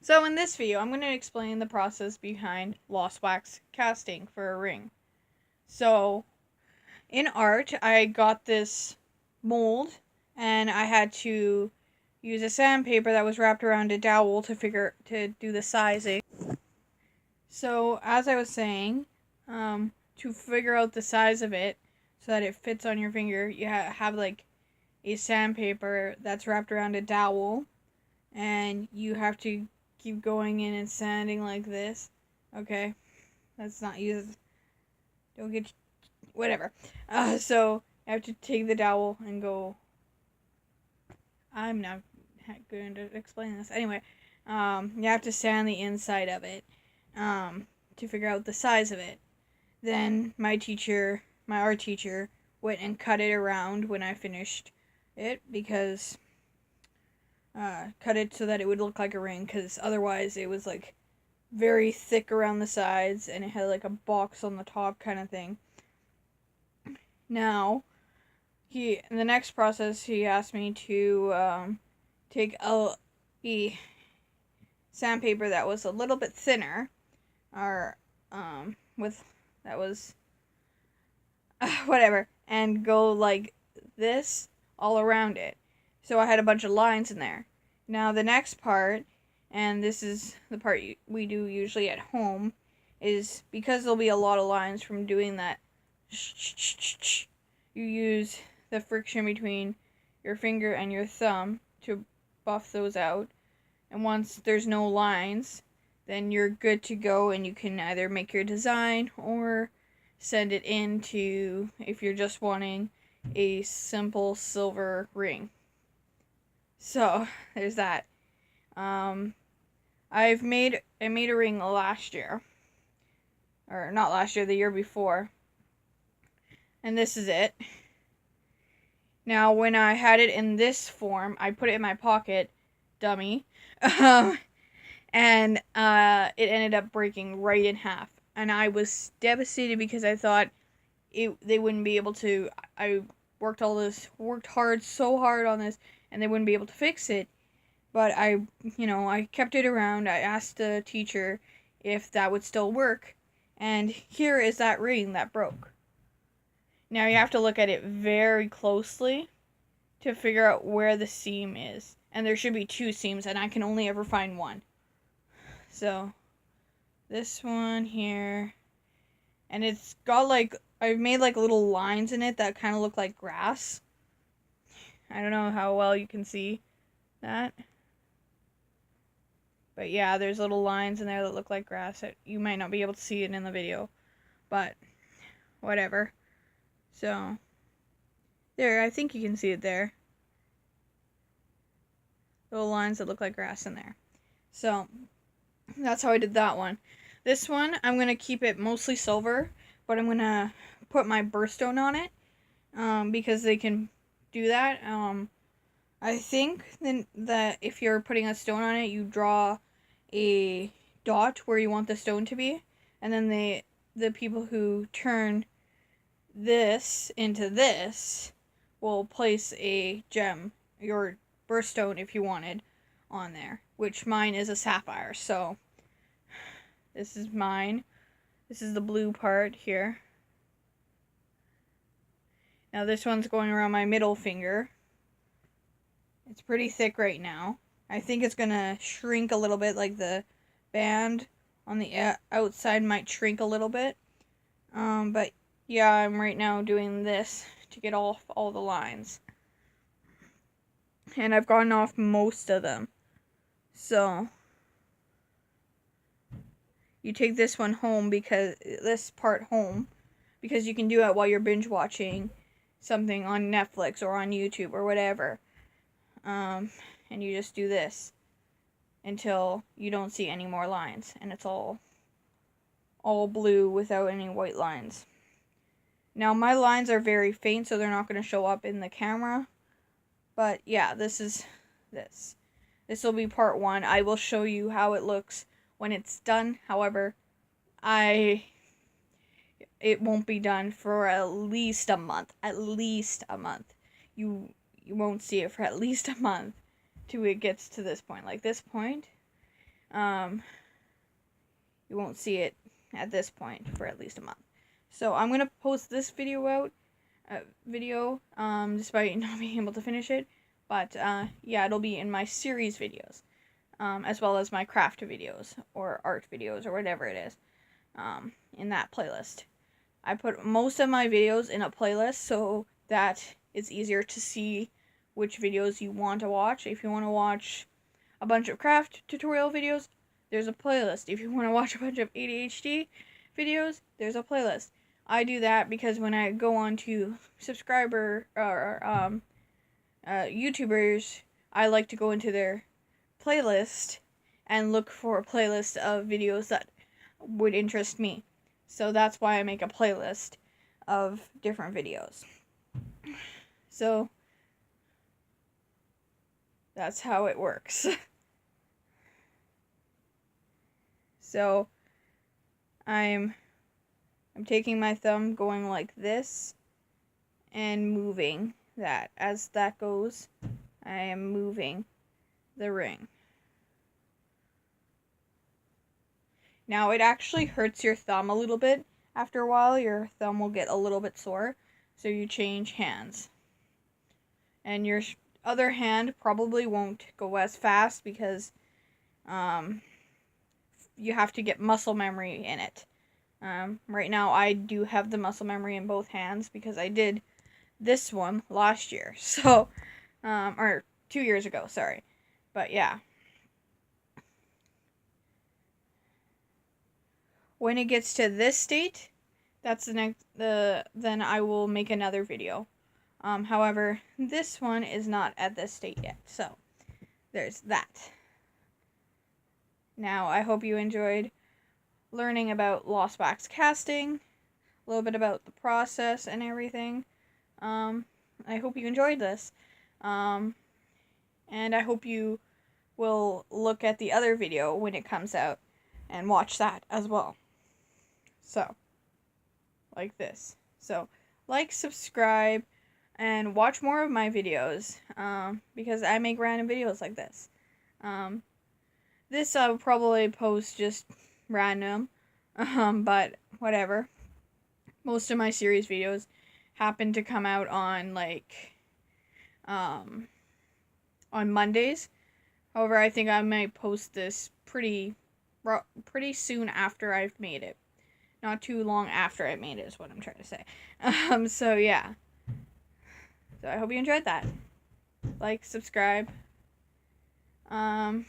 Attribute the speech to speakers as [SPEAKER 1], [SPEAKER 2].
[SPEAKER 1] So in this video, I'm going to explain the process behind lost wax casting for a ring. So in art, I got this mold and I had to use a sandpaper that was wrapped around a dowel to do the sizing. So as I was saying, to figure out the size of it so that it fits on your finger, you have like a sandpaper that's wrapped around a dowel, and you have to keep going in and sanding like this. Okay, let's not use. Don't get whatever. So I have to take the dowel and go. I'm not going to explain this anyway. You have to sand the inside of it, to figure out the size of it. Then my art teacher, went and cut it around when I finished it because cut it so that it would look like a ring, because otherwise it was like very thick around the sides and it had like a box on the top kind of thing. Now, in the next process, he asked me to take a sandpaper that was a little bit thinner, or with that was whatever, and go like this all around it. So I had a bunch of lines in there. Now the next part, and this is the part we do usually at home, is because there'll be a lot of lines from doing that, you use the friction between your finger and your thumb to buff those out. And once there's no lines, then you're good to go and you can either make your design or send it in to, if you're just wanting a simple silver ring. So there's that. I made a ring last year, or not last year, the year before, and this is it. Now when I had it in this form, I put it in my pocket, dummy, and it ended up breaking right in half, and I was devastated because I thought they wouldn't be able to. I worked so hard on this, and they wouldn't be able to fix it. But I kept it around. I asked the teacher if that would still work, and here is that ring that broke. Now you have to look at it very closely to figure out where the seam is, and there should be 2 seams, and I can only ever find 1. So this one here, and it's got like, I've made like little lines in it that kind of look like grass. I don't know how well you can see that, but yeah, there's little lines in there that look like grass. You might not be able to see it in the video, but whatever. So there, I think you can see it there. Little lines that look like grass in there. So that's how I did that one. This one, I'm going to keep it mostly silver, but I'm going to put my birthstone on it, because they can do that. I think then that if you're putting a stone on it, you draw a dot where you want the stone to be, and then the people who turn this into this will place a gem, your birthstone if you wanted, on there, which mine is a sapphire. So this is mine. This is the blue part here. Now this one's going around my middle finger. It's pretty thick right now. I think it's gonna shrink a little bit, like the band on the outside might shrink a little bit. But yeah, I'm right now doing this to get off all the lines. And I've gotten off most of them. So you take this one home, because this part home, because you can do it while you're binge watching something on Netflix or on YouTube or whatever. And you just do this until you don't see any more lines, and it's all blue without any white lines. Now my lines are very faint, so they're not going to show up in the camera. But yeah, this is this. This will be part 1. I will show you how it looks when it's done. However, it won't be done for at least a month. At least a month. You won't see it for at least a month till it gets to this point. Like this point, You won't see it at this point for at least a month. So I'm gonna post this video out, despite not being able to finish it. But yeah, it'll be in my series videos, as well as my craft videos or art videos or whatever it is, in that playlist. I put most of my videos in a playlist so that it's easier to see which videos you want to watch. If you want to watch a bunch of craft tutorial videos, there's a playlist. If you want to watch a bunch of ADHD videos, there's a playlist. I do that because when I go on to subscriber or YouTubers, I like to go into their playlist and look for a playlist of videos that would interest me. So that's why I make a playlist of different videos. So that's how it works. So I'm taking my thumb, going like this and moving that. As that goes, I am moving the ring. Now it actually hurts your thumb a little bit. After a while, your thumb will get a little bit sore, so you change hands. And your other hand probably won't go as fast because you have to get muscle memory in it. Right now, I do have the muscle memory in both hands because I did this one last year. So, or 2 years ago, sorry. But yeah. When it gets to this state, that's then I will make another video. However, this one is not at this state yet. So, there's that. Now, I hope you enjoyed learning about lost wax casting, a little bit about the process and everything. I hope you enjoyed this. And I hope you will look at the other video when it comes out and watch that as well. So, like this. So, like, subscribe, and watch more of my videos, because I make random videos like this. This I'll probably post just random, but whatever. Most of my series videos happen to come out on, like, on Mondays. However, I think I might post this pretty soon after I've made it. Not too long after I made it is what I'm trying to say. So yeah. So I hope you enjoyed that. Like, subscribe. Yeah.